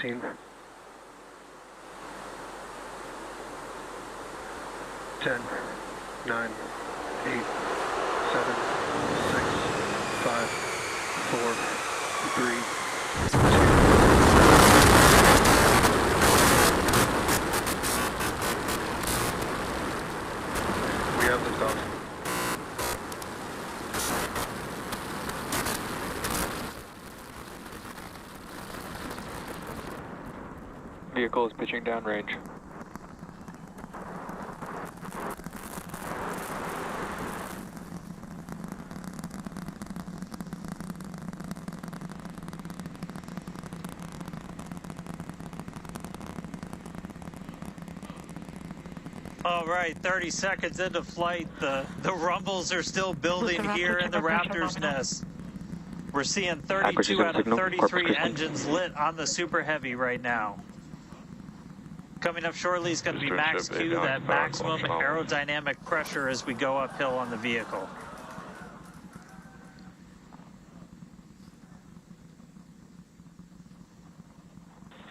10, 10, 9, 8, 7, 6, 5, 4, 3, 2. We have liftoff. Vehicle is pitching downrange. All right, 30 seconds into flight. The rumbles are still building here in the Raptor's nest. We're seeing 32 out of 33 engines lit on the Super Heavy right now. Coming up shortly is going to be max Q, that maximum aerodynamic pressure as we go uphill on the vehicle.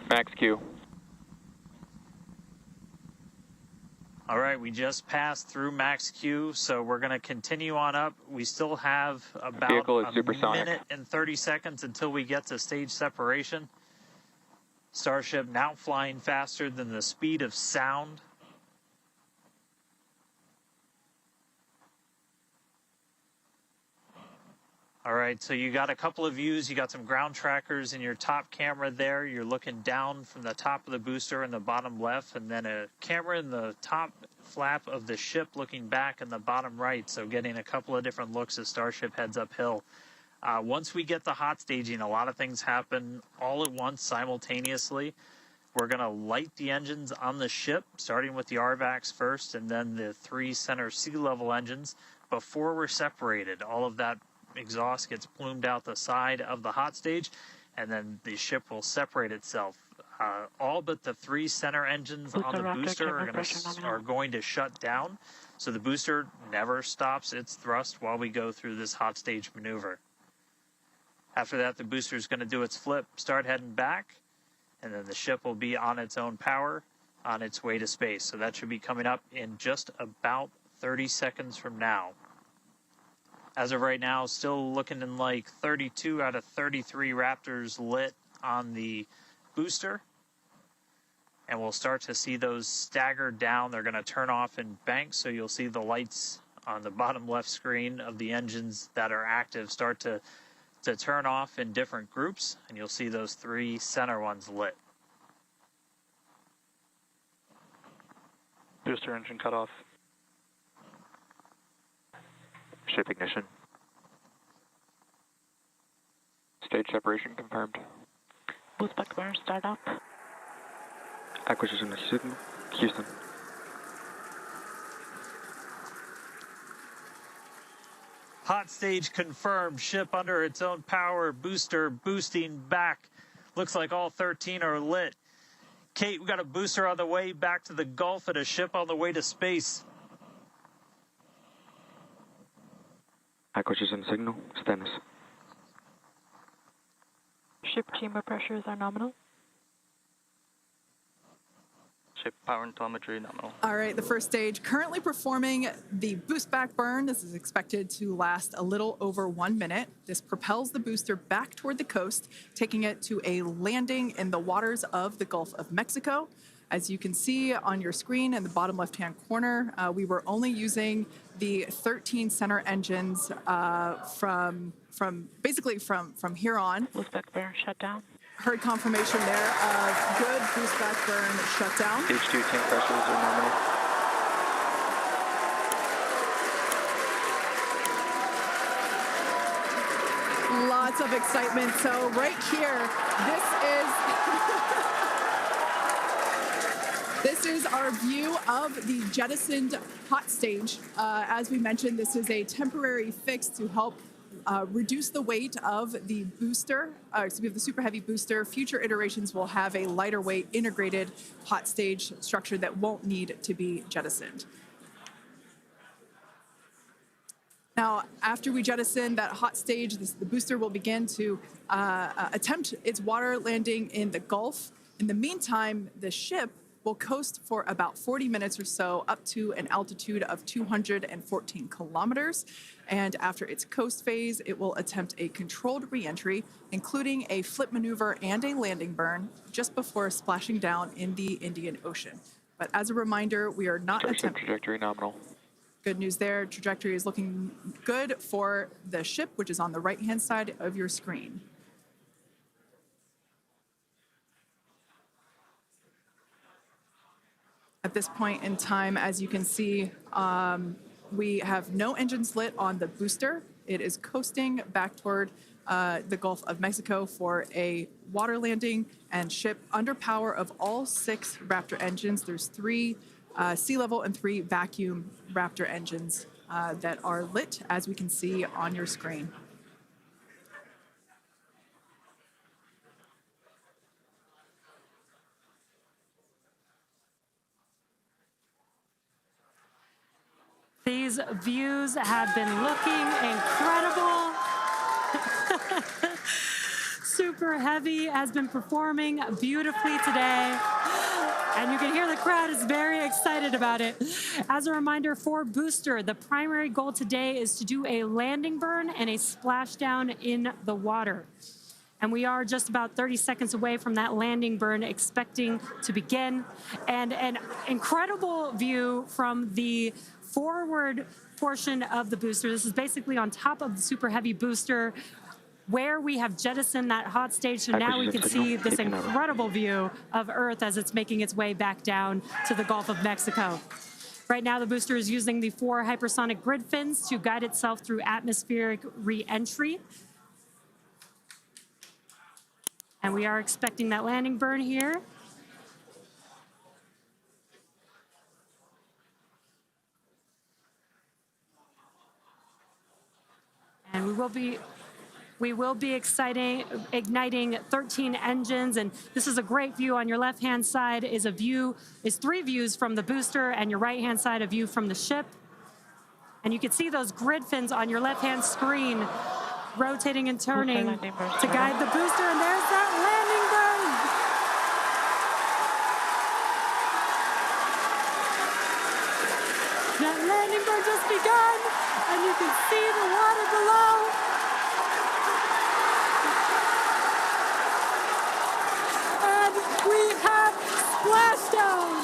Max Q. All right, we just passed through max Q, so we're going to continue on up. We still have about a minute and 30 seconds until we get to stage separation. Starship now flying faster than the speed of sound. All right, so you got a couple of views. You got some ground trackers in your top camera there. You're looking down from the top of the booster in the bottom left, and then a camera in the top flap of the ship looking back in the bottom right, so getting a couple of different looks as Starship heads uphill. Once we get the hot staging, a lot of things happen all at once simultaneously. We're going to light the engines on the ship, starting with the RVACs first, and then the 3 center sea level engines before we're separated. All of that exhaust gets plumed out the side of the hot stage, and then the ship will separate itself. All but the 3 center engines on the booster are going to shut down, so the booster never stops its thrust while we go through this hot stage maneuver. After that, the booster is going to do its flip, start heading back, and then the ship will be on its own power on its way to space. So that should be coming up in just about 30 seconds from now. As of right now, still looking in like 32 out of 33 Raptors lit on the booster. And we'll start to see those stagger down. They're going to turn off in banks, so you'll see the lights on the bottom left screen of the engines that are active start to turn off in different groups, and you'll see those 3 center ones lit. Booster engine cut off. Ship ignition. Stage separation confirmed. Boost back burn start up. Acquisition of Houston. Hot stage confirmed. Ship under its own power. Booster boosting back. Looks like all 13 are lit. Kate, we got a booster on the way back to the Gulf and a ship on the way to space. Acquisition signal, status. Ship chamber pressures are nominal. Ship power and telemetry nominal. All right, the first stage currently performing the boost back burn. This is expected to last a little over 1 minute. This propels the booster back toward the coast, taking it to a landing in the waters of the Gulf of Mexico. As you can see on your screen in the bottom left-hand corner, we were only using the 13 center engines from here on. Boost back burn shut down. Heard confirmation there of good boost back burn shutdown. Stage 2 tank pressures are nominal. Lots of excitement. So right here, this is our view of the jettisoned hot stage. As we mentioned, this is a temporary fix to help reduce the weight of the booster, the Super Heavy booster. Future iterations will have a lighter weight integrated hot stage structure that won't need to be jettisoned. Now, after we jettison that hot stage, the booster will begin to attempt its water landing in the Gulf. In the meantime, the ship will coast for about 40 minutes or so up to an altitude of 214 kilometers. And after its coast phase, it will attempt a controlled reentry, including a flip maneuver and a landing burn, just before splashing down in the Indian Ocean. But as a reminder, we are not attempting. Trajectory nominal. Good news there. Trajectory is looking good for the ship, which is on the right-hand side of your screen. At this point in time, as you can see, we have no engines lit on the booster. It is coasting back toward the Gulf of Mexico for a water landing and ship under power of all 6 Raptor engines. There's 3 sea level and 3 vacuum Raptor engines that are lit, as we can see on your screen. These views have been looking incredible. Super Heavy has been performing beautifully today. And you can hear the crowd is very excited about it. As a reminder, for Booster, the primary goal today is to do a landing burn and a splashdown in the water. And we are just about 30 seconds away from that landing burn expecting to begin. And an incredible view from the forward portion of the booster. This is basically on top of the Super Heavy booster where we have jettisoned that hot stage. So now we can see this incredible view of Earth as it's making its way back down to the Gulf of Mexico. Right now, the booster is using the 4 hypersonic grid fins to guide itself through atmospheric re-entry. And we are expecting that landing burn here. And we will be igniting 13 engines, and this is a great view. On your left-hand side is 3 views from the booster, and your right-hand side a view from the ship. And you can see those grid fins on your left-hand screen rotating and turning to guide the booster, and there's that landing burn. That landing burn just begun, and you can see the water below. And we have splashdown.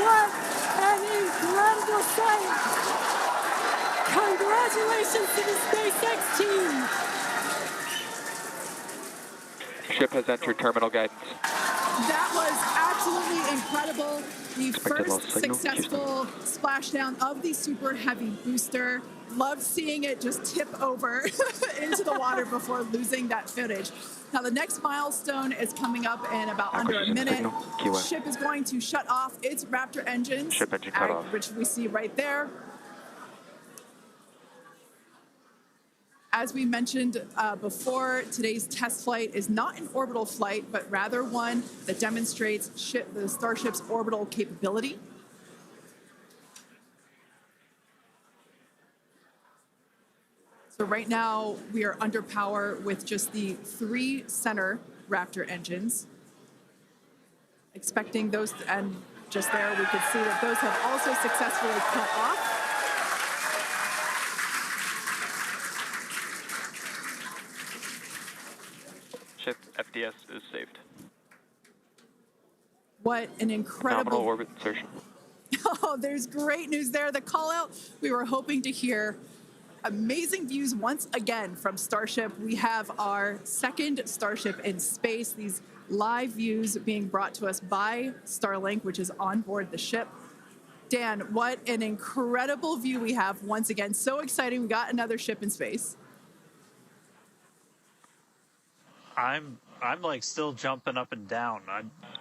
What an incredible sight! Congratulations to the SpaceX team! Ship has entered terminal guidance. That was absolutely incredible. The Expected loss first signal, successful splashdown of the Super Heavy booster. Loved seeing it just tip over into the water before losing that footage. Now the next milestone is coming up in about under a minute. The ship is going to shut off its Raptor engines, Ship engine cut off. which we see right there. As we mentioned before, today's test flight is not an orbital flight, but rather one that demonstrates the Starship's orbital capability. So right now, we are under power with just the 3 center Raptor engines. Expecting those, and just there we could see that those have also successfully cut off. Ship FDS is saved. What an incredible... Nominal orbit insertion. Oh, there's great news there. The call out we were hoping to hear. Amazing views once again from Starship. We have our second Starship in space. These live views being brought to us by Starlink, which is on board the ship. Dan, what an incredible view we have once again. So exciting. We got another ship in space. I'm like still jumping up and down.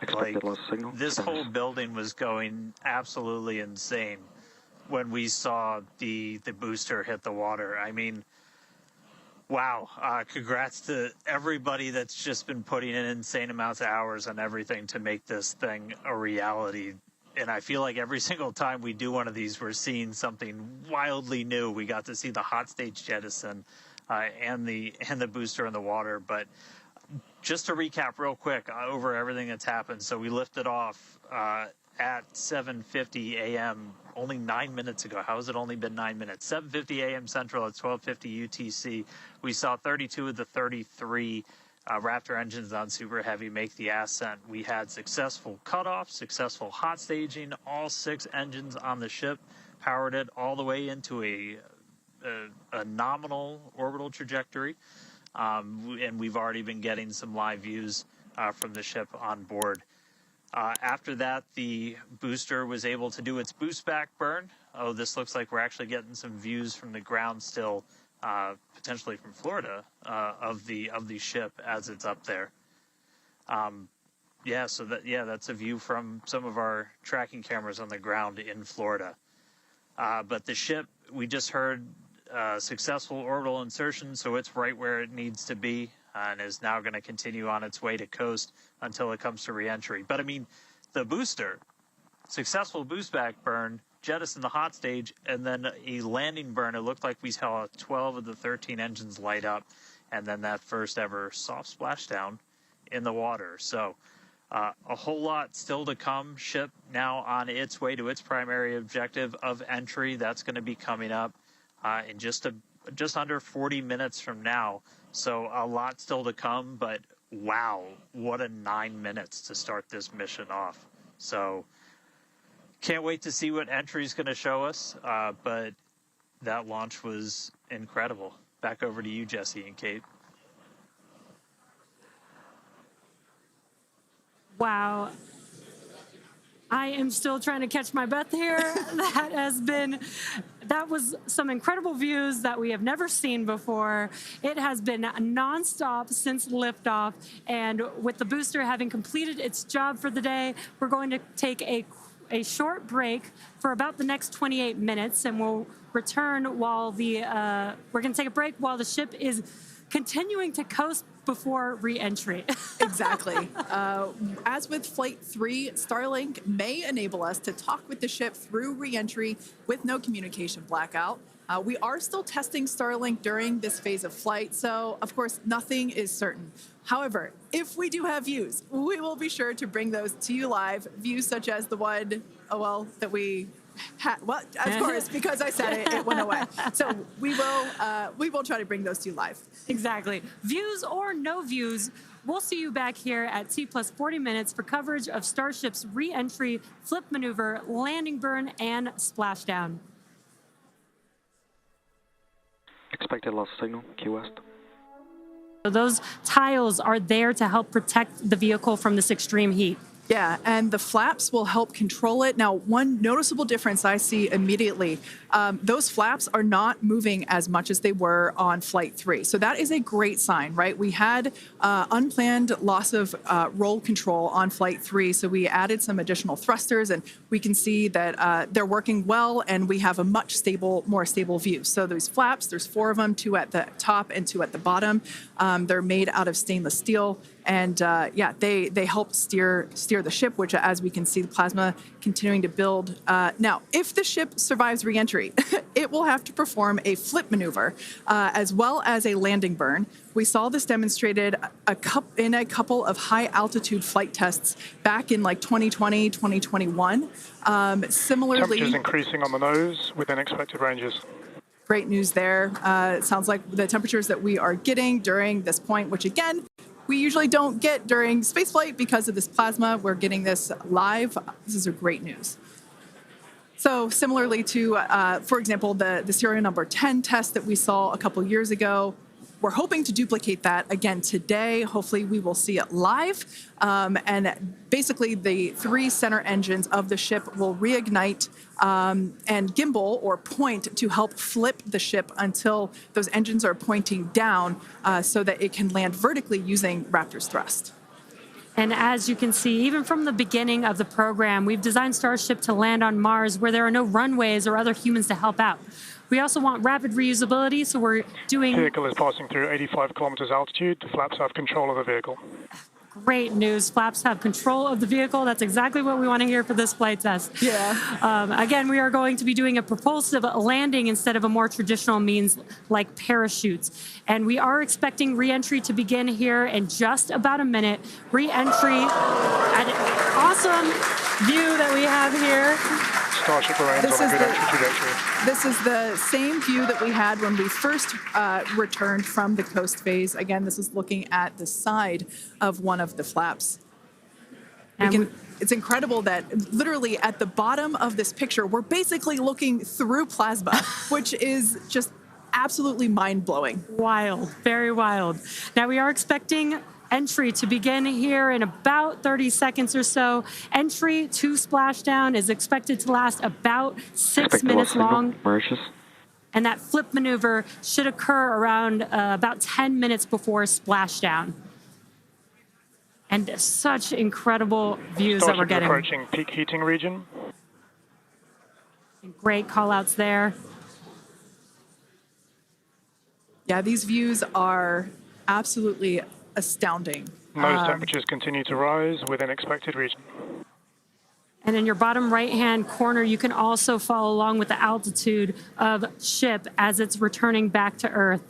Expected loss signal. This whole building was going absolutely insane when we saw the booster hit the water. I mean, wow. Congrats to everybody that's just been putting in insane amounts of hours on everything to make this thing a reality. and I feel like every single time we do one of these, we're seeing something wildly new. We got to see the hot stage jettison and the booster in the water. But just to recap real quick over everything that's happened. So we lifted off at 7:50 a.m. only 9 minutes ago. How has it only been 9 minutes? 7:50 a.m. Central at 12:50 UTC. We saw 32 of the 33 Raptor engines on Super Heavy make the ascent. We had successful cutoff, successful hot staging. All 6 engines on the ship powered it all the way into a nominal orbital trajectory. And we've already been getting some live views from the ship on board. After that, the booster was able to do its boost back burn. Oh, this looks like we're actually getting some views from the ground still, potentially from Florida, of the ship as it's up there. That's a view from some of our tracking cameras on the ground in Florida. But the ship, we just heard successful orbital insertion, so it's right where it needs to be and is now going to continue on its way to coast until it comes to reentry. But I mean, the booster, successful boost back burn, jettison the hot stage, and then a landing burn. It looked like we saw 12 of the 13 engines light up, and then that first ever soft splashdown in the water. So a whole lot still to come. Ship now on its way to its primary objective of entry. That's going to be coming up in just under 40 minutes from now. So a lot still to come, but wow, what a 9 minutes to start this mission off. So can't wait to see what entry is going to show us, but that launch was incredible. Back over to you, Jesse and Kate. Wow. I am still trying to catch my breath here. That was some incredible views that we have never seen before. It has been nonstop since liftoff, and with the booster having completed its job for the day, we're going to take a short break for about the next 28 minutes, and we'll return while we're going to take a break while the ship is continuing to coast before re-entry. Exactly. As with Flight 3, Starlink may enable us to talk with the ship through re-entry with no communication blackout. We are still testing Starlink during this phase of flight, so of course nothing is certain. However, if we do have views, we will be sure to bring those to you live. Views such as the one, that we had. Well, of course, because I said it went away. So we will try to bring those to you live. Exactly. Views or no views, we'll see you back here at T plus 40 minutes for coverage of Starship's re-entry, flip maneuver, landing burn, and splashdown. Expected lost signal, Key West. So those tiles are there to help protect the vehicle from this extreme heat. Yeah, and the flaps will help control it. Now, one noticeable difference I see immediately, those flaps are not moving as much as they were on Flight 3. So that is a great sign, right? We had unplanned loss of roll control on Flight 3, so we added some additional thrusters, and we can see that they're working well, and we have a much more stable view. So those flaps, there's 4 of them, 2 at the top and 2 at the bottom. They're made out of stainless steel. And they help steer the ship, which, as we can see, the plasma continuing to build. Now, if the ship survives re-entry, it will have to perform a flip maneuver as well as a landing burn. We saw this demonstrated in a couple of high-altitude flight tests back in like 2020, 2021. Similarly, temperatures increasing on the nose within expected ranges. Great news there. It sounds like the temperatures that we are getting during this point, which again, we usually don't get during spaceflight because of this plasma. We're getting this live. This is great news. So similarly to, for example, the serial number 10 test that we saw a couple years ago, we're hoping to duplicate that again today. Hopefully we will see it live. And basically the 3 center engines of the ship will reignite and gimbal or point to help flip the ship until those engines are pointing down so that it can land vertically using Raptor's thrust. And as you can see, even from the beginning of the program, we've designed Starship to land on Mars where there are no runways or other humans to help out. We also want rapid reusability, so we're doing... Vehicle is passing through 85 kilometers altitude. The flaps have control of the vehicle. Great news. Flaps have control of the vehicle. That's exactly what we want to hear for this flight test. Yeah. Again, we are going to be doing a propulsive landing instead of a more traditional means like parachutes. And we are expecting re-entry to begin here in just about a minute. Re-entry, an awesome view that we have here. Starship remains on a good entry trajectory. This is the same view that we had when we first returned from the coast phase. Again, this is looking at the side of one of the flaps. It's incredible that literally at the bottom of this picture, we're basically looking through plasma, which is just absolutely mind-blowing. Wild, very wild. Now we are expecting entry to begin here in about 30 seconds or so. Entry to splashdown is expected to last about 6 minutes long. And that flip maneuver should occur around about 10 minutes before splashdown. And such incredible views that we're getting. Approaching peak heating region. Great call outs there. Yeah, these views are absolutely astounding. Nose temperatures continue to rise within expected region. And in your bottom right-hand corner, you can also follow along with the altitude of ship as it's returning back to Earth.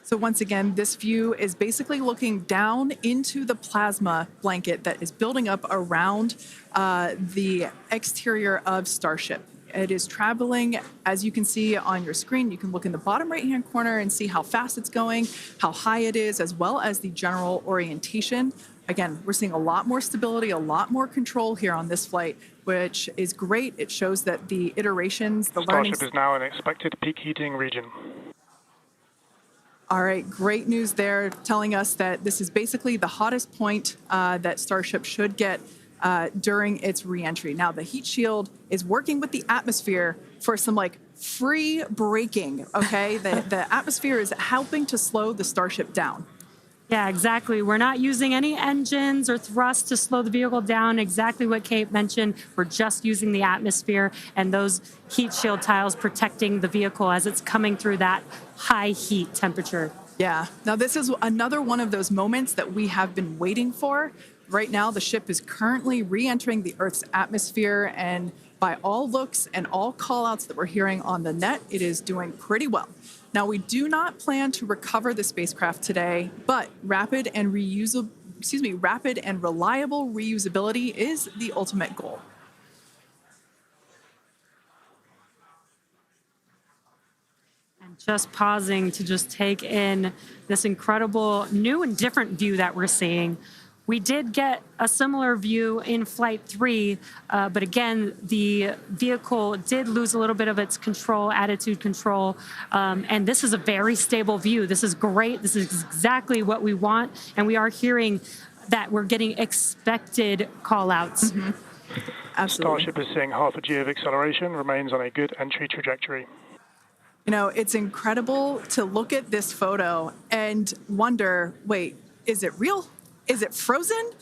So once again, this view is basically looking down into the plasma blanket that is building up around the exterior of Starship. It is traveling, as you can see on your screen. You can look in the bottom right-hand corner and see how fast it's going, how high it is, as well as the general orientation. Again, we're seeing a lot more stability, a lot more control here on this flight, which is great. It shows that the iterations, the learning... Starship is now in expected peak heating region. All right, great news there, telling us that this is basically the hottest point that Starship should get during its re-entry. Now, the heat shield is working with the atmosphere for some like free braking, okay? The atmosphere is helping to slow the Starship down. Yeah, exactly. We're not using any engines or thrust to slow the vehicle down. Exactly what Kate mentioned. We're just using the atmosphere and those heat shield tiles protecting the vehicle as it's coming through that high heat temperature. Yeah. Now, this is another one of those moments that we have been waiting for. Right now, the ship is currently re-entering the Earth's atmosphere, and by all looks and all call-outs that we're hearing on the net, it is doing pretty well. Now, we do not plan to recover the spacecraft today, but rapid and reliable reusability is the ultimate goal. And just pausing to just take in this incredible new and different view that we're seeing. We did get a similar view in Flight 3, but again, the vehicle did lose a little bit of its control, attitude control, and this is a very stable view. This is great. This is exactly what we want, and we are hearing that we're getting expected call-outs. Mm-hmm. Absolutely. Starship is seeing half a G of acceleration, remains on a good entry trajectory. You know, it's incredible to look at this photo and wonder, wait, is it real? Is it frozen?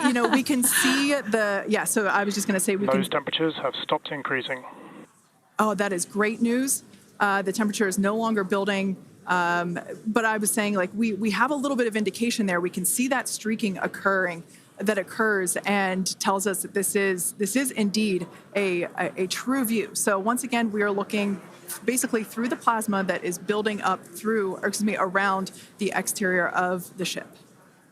You know, we can see so I was just going to say Those temperatures have stopped increasing. Oh, that is great news. The temperature is no longer building. But I was saying, like, we have a little bit of indication there. We can see that streaking that occurs and tells us that this is indeed a true view. So once again, we are looking basically through the plasma that is building up around the exterior of the ship.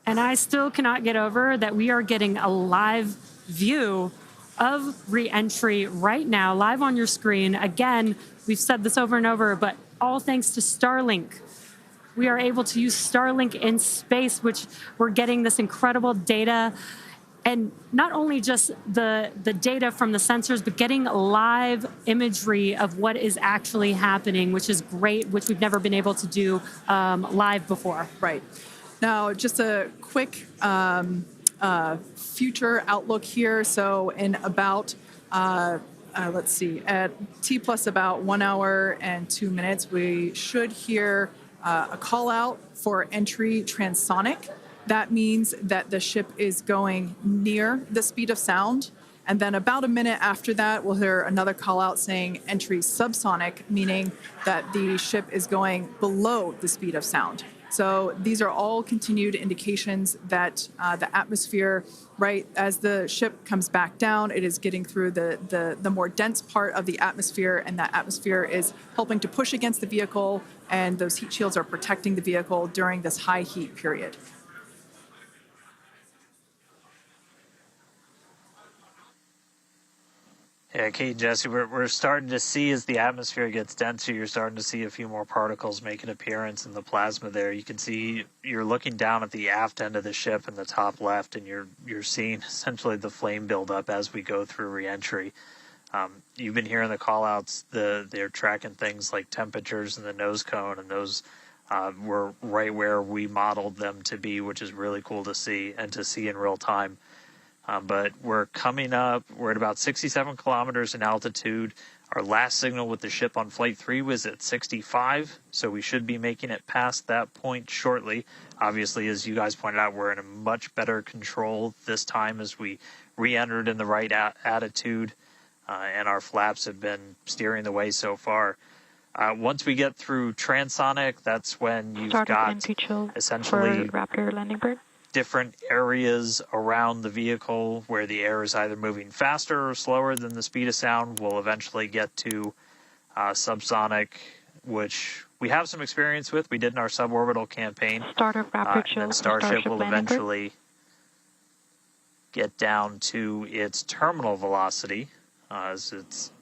And I still cannot get over that we are getting a live view of re-entry right now, live on your screen. Again, we've said this over and over, but all thanks to Starlink. We are able to use Starlink in space, which we're getting this incredible data. And not only just the data from the sensors, but getting live imagery of what is actually happening, which is great, which we've never been able to do live before. Right. Now, just a quick future outlook here. So in about, let's see, at T plus about 1 hour and 2 minutes, we should hear a call out for entry transonic. That means that the ship is going near the speed of sound. And then about a minute after that, we'll hear another call out saying entry subsonic, meaning that the ship is going below the speed of sound. So these are all continued indications that the atmosphere, right, as the ship comes back down, it is getting through the more dense part of the atmosphere, and that atmosphere is helping to push against the vehicle, and those heat shields are protecting the vehicle during this high heat period. Yeah, Kate and Jesse, we're starting to see as the atmosphere gets denser, you're starting to see a few more particles make an appearance in the plasma there. You can see you're looking down at the aft end of the ship in the top left, and you're seeing essentially the flame build up as we go through reentry. You've been hearing the call-outs. They're tracking things like temperatures in the nose cone, and those were right where we modeled them to be, which is really cool to see and to see in real time. But we're coming up, we're at about 67 kilometers in altitude. Our last signal with the ship on Flight 3 was at 65, so we should be making it past that point shortly. Obviously, as you guys pointed out, we're in a much better control this time as we re-entered in the right attitude, and our flaps have been steering the way so far. Once we get through transonic, that's when you've got essentially Raptor landing bird. Different areas around the vehicle where the air is either moving faster or slower than the speed of sound. We'll eventually get to subsonic, which we have some experience with. We did in our suborbital campaign. Startup rapid chill. And then Starship will eventually get down to its terminal velocity as it's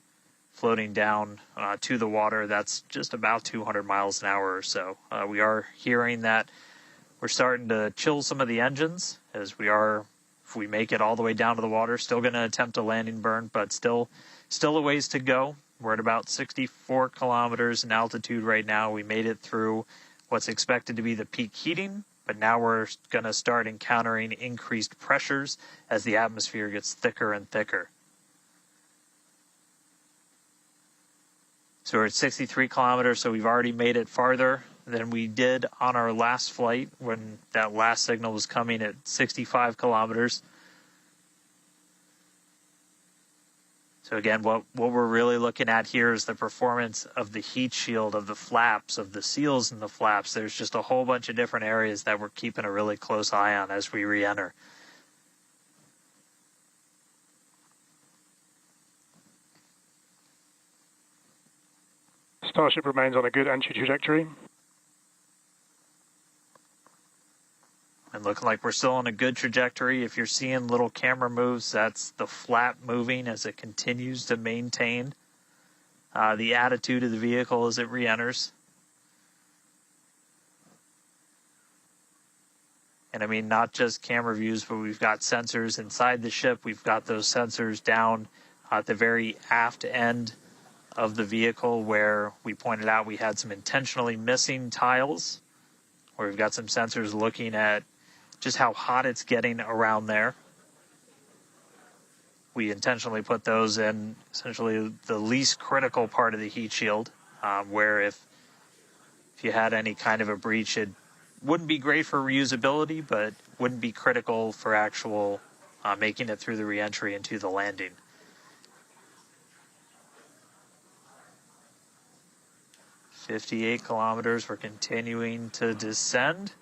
floating down to the water. That's just about 200 miles an hour or so. We are hearing that we're starting to chill some of the engines as we are, if we make it all the way down to the water, still going to attempt a landing burn, but still a ways to go. We're at about 64 kilometers in altitude right now. We made it through what's expected to be the peak heating, but now we're going to start encountering increased pressures as the atmosphere gets thicker and thicker. So we're at 63 kilometers, so we've already made it farther than we did on our last flight when that last signal was coming at 65 kilometers. So again, what we're really looking at here is the performance of the heat shield, of the flaps, of the seals in the flaps. There's just a whole bunch of different areas that we're keeping a really close eye on as we re-enter. Starship remains on a good entry trajectory. And looking like we're still on a good trajectory. If you're seeing little camera moves, that's the flap moving as it continues to maintain the attitude of the vehicle as it re-enters. And I mean, not just camera views, but we've got sensors inside the ship. We've got those sensors down at the very aft end of the vehicle where we pointed out we had some intentionally missing tiles, where we've got some sensors looking at just how hot it's getting around there. We intentionally put those in essentially the least critical part of the heat shield, where if you had any kind of a breach, it wouldn't be great for reusability, but wouldn't be critical for actual making it through the reentry into the landing. "58 kilometers, we're continuing to descend.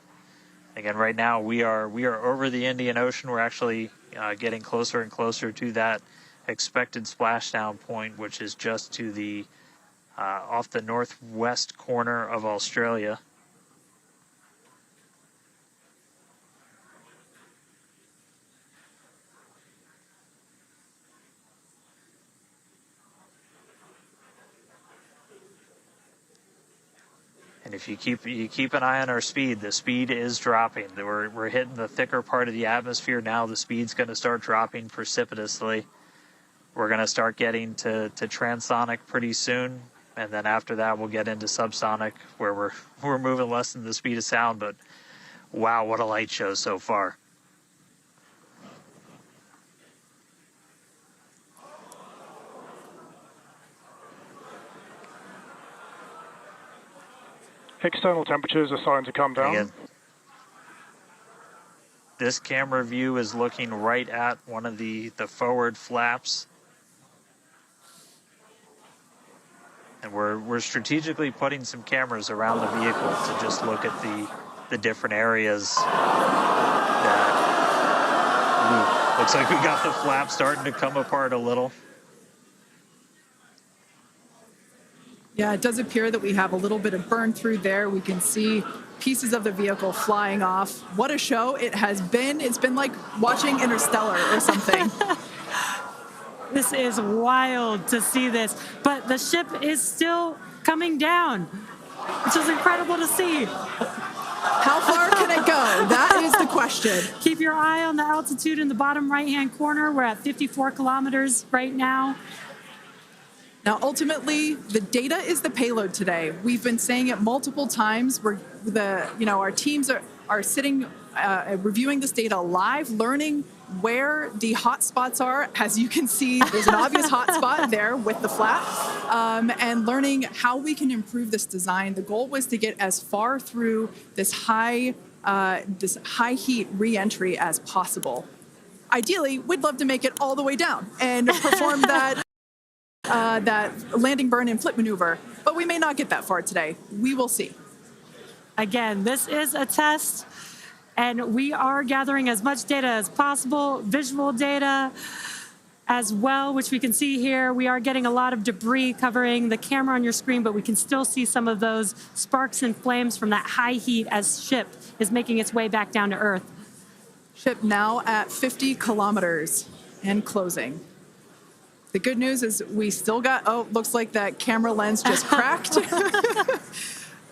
Again, right now we are over the Indian Ocean. We're actually getting closer and closer to that expected splashdown point, which is just to the off the northwest corner of Australia. And if you keep an eye on our speed, the speed is dropping. We're hitting the thicker part of the atmosphere now. The speed's going to start dropping precipitously. We're going to start getting to transonic pretty soon, and then after that we'll get into subsonic, where we're moving less than the speed of sound. But wow, what a light show so far! External temperatures are starting to come down. Again, This camera view is looking right at one of the forward flaps. And we're strategically putting some cameras around the vehicle to just look at the different areas that looks like we got the flap starting to come apart a little. Yeah, it does appear that we have a little bit of burn through there. We can see pieces of the vehicle flying off. What a show it has been. It's been like watching Interstellar or something. This is wild to see this, but the ship is still coming down, which is incredible to see. How far can it go? That is the question. Keep your eye on the altitude in the bottom right-hand corner. We're at 54 kilometers right now. Now, ultimately, the data is the payload today. We've been saying it multiple times. Our teams are sitting, reviewing this data live, learning where the hot spots are. As you can see, there's an obvious hot spot there with the flap, and learning how we can improve this design. The goal was to get as far through this high heat re-entry as possible. Ideally, we'd love to make it all the way down and perform that landing, burn, and flip maneuver, but we may not get that far today. We will see. Again, this is a test, and we are gathering as much data as possible, visual data as well, which we can see here. We are getting a lot of debris covering the camera on your screen, but we can still see some of those sparks and flames from that high heat as ship is making its way back down to Earth. Ship now at 50 kilometers and closing. The good news is we still got, looks like that camera lens just cracked.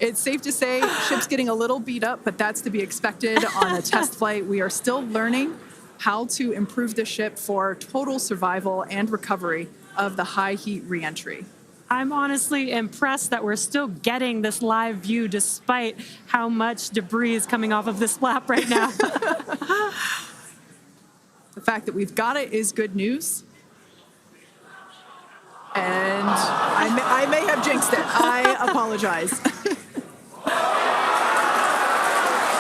It's safe to say ship's getting a little beat up, but that's to be expected on a test flight. We are still learning how to improve the ship for total survival and recovery of the high heat reentry. I'm honestly impressed that we're still getting this live view despite how much debris is coming off of this flap right now. The fact that we've got it is good news. And I may have jinxed it. I apologize.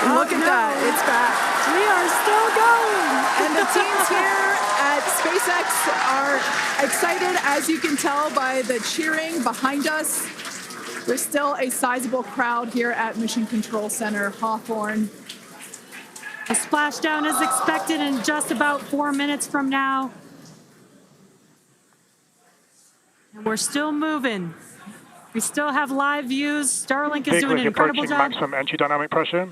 Look at that. It's back. We are still going. And the teams here at SpaceX are excited, as you can tell by the cheering behind us. There's still a sizable crowd here at Mission Control Center, Hawthorne. A splashdown is expected in just about 4 minutes from now. And we're still moving. We still have live views. Starlink is doing an incredible job. Maximum entry dynamic pressure.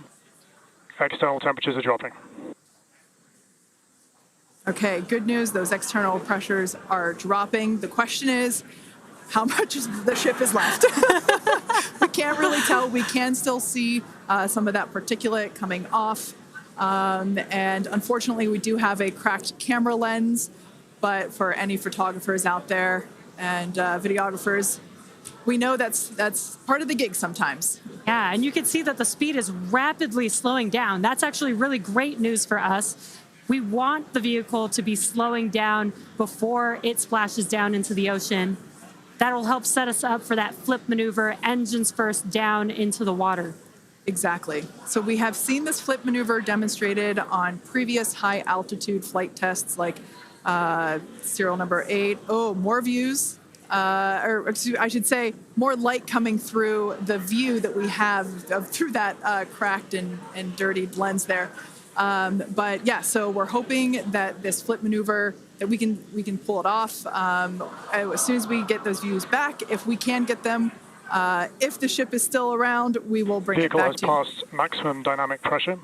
External temperatures are dropping. Okay, good news. Those external pressures are dropping. The question is, how much of the ship is left? We can't really tell. We can still see some of that particulate coming off. And unfortunately, we do have a cracked camera lens. But for any photographers out there and videographers, we know that's part of the gig sometimes. Yeah, and you can see that the speed is rapidly slowing down. That's actually really great news for us. We want the vehicle to be slowing down before it splashes down into the ocean. That'll help set us up for that flip maneuver, engines first down into the water. Exactly. So we have seen this flip maneuver demonstrated on previous high altitude flight tests like serial number 8. Oh, more views. Or I should say, more light coming through the view that we have through that cracked and dirtied lens there. But yeah, so we're hoping that this flip maneuver, that we can pull it off as soon as we get those views back. If we can get them, if the ship is still around, we will bring it back to you. Vehicle has passed maximum dynamic pressure.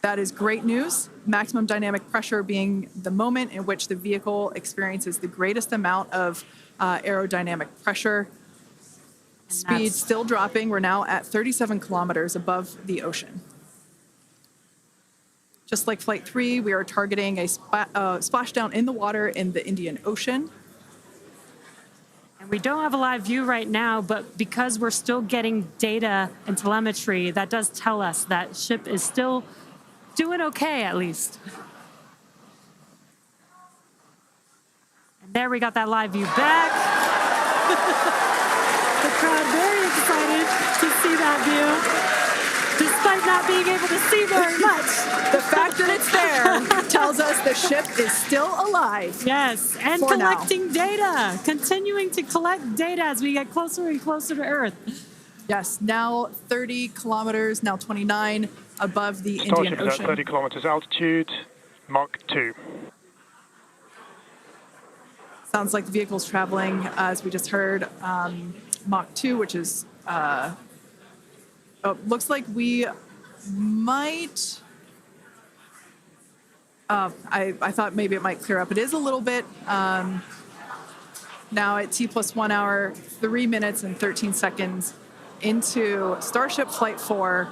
That is great news. Maximum dynamic pressure being the moment in which the vehicle experiences the greatest amount of aerodynamic pressure. Speed still dropping. We're now at 37 kilometers above the ocean. Just like Flight 3, we are targeting a splashdown in the water in the Indian Ocean. And we don't have a live view right now, but because we're still getting data and telemetry, that does tell us that ship is still doing okay, at least. And there we got that live view back. The crowd very excited to see that view. despite not being able to see very much. The fact that it's there tells us the ship is still alive. Yes, and For now. collecting data, continuing to collect data as we get closer and closer to Earth. Yes, now 30 kilometers, now 29 above the Indian Starship is at Ocean. 30 kilometers altitude, Mach 2. Sounds like the vehicle's traveling, as we just heard, Mach 2, which is, looks like we might, I thought maybe it might clear up. It is a little bit, now at T plus 1 hour, 3 minutes and 13 seconds into Starship Flight 4,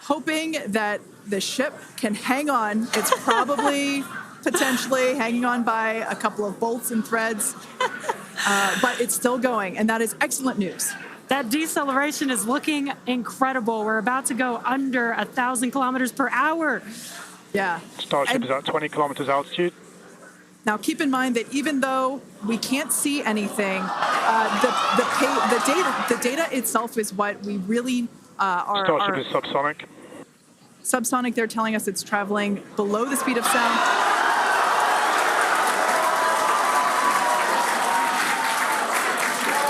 hoping that the ship can hang on. It's probably potentially hanging on by a couple of bolts and threads, but it's still going, and that is excellent news. That deceleration is looking incredible. We're about to go under 1,000 kilometers per hour. Yeah. Starship is at 20 kilometers altitude. Now, keep in mind that even though we can't see anything, the data itself is what we really are. Starship is subsonic. Subsonic, they're telling us it's traveling below the speed of sound.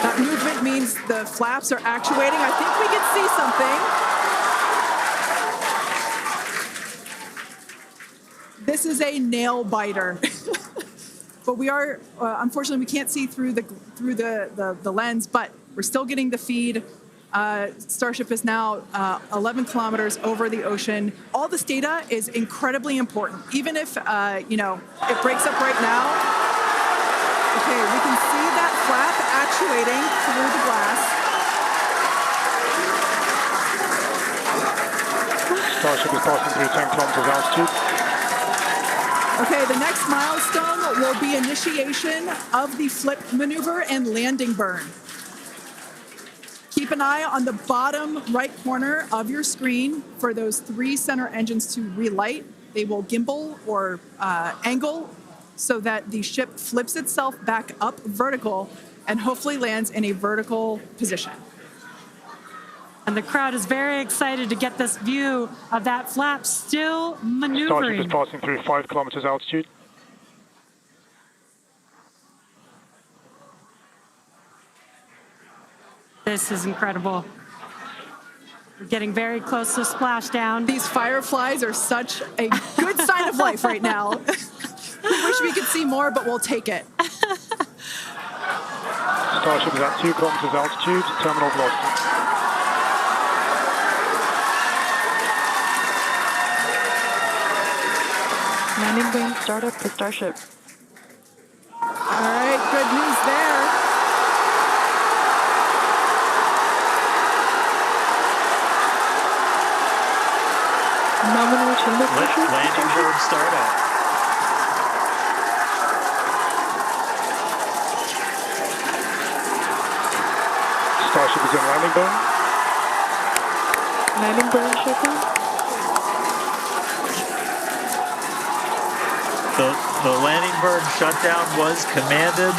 That movement means the flaps are actuating. I think we can see something. This is a nail biter. But we are, unfortunately, we can't see through the lens, but we're still getting the feed. Starship is now 11 kilometers over the ocean. All this data is incredibly important, even if, it breaks up right now. Okay, we can see that flap actuating through the glass. Starship is passing through 10 kilometers altitude. Okay, the next milestone will be initiation of the flip maneuver and landing burn. Keep an eye on the bottom right corner of your screen for those 3 center engines to relight. They will gimbal or angle so that the ship flips itself back up vertical and hopefully lands in a vertical position. And the crowd is very excited to get this view of that flap still maneuvering. Starship is passing through 5 kilometers altitude. This is incredible. We're getting very close to splashdown. These fireflies are such a good sign of life right now. We wish we could see more, but we'll take it. Starship is at 2 kilometers altitude, terminal velocity. Landing burn startup for Starship. All right, good news there. Nominal chamber pressure. Landing board startup. Starship is in landing burn. Landing burn shutdown. The landing burn shutdown was commanded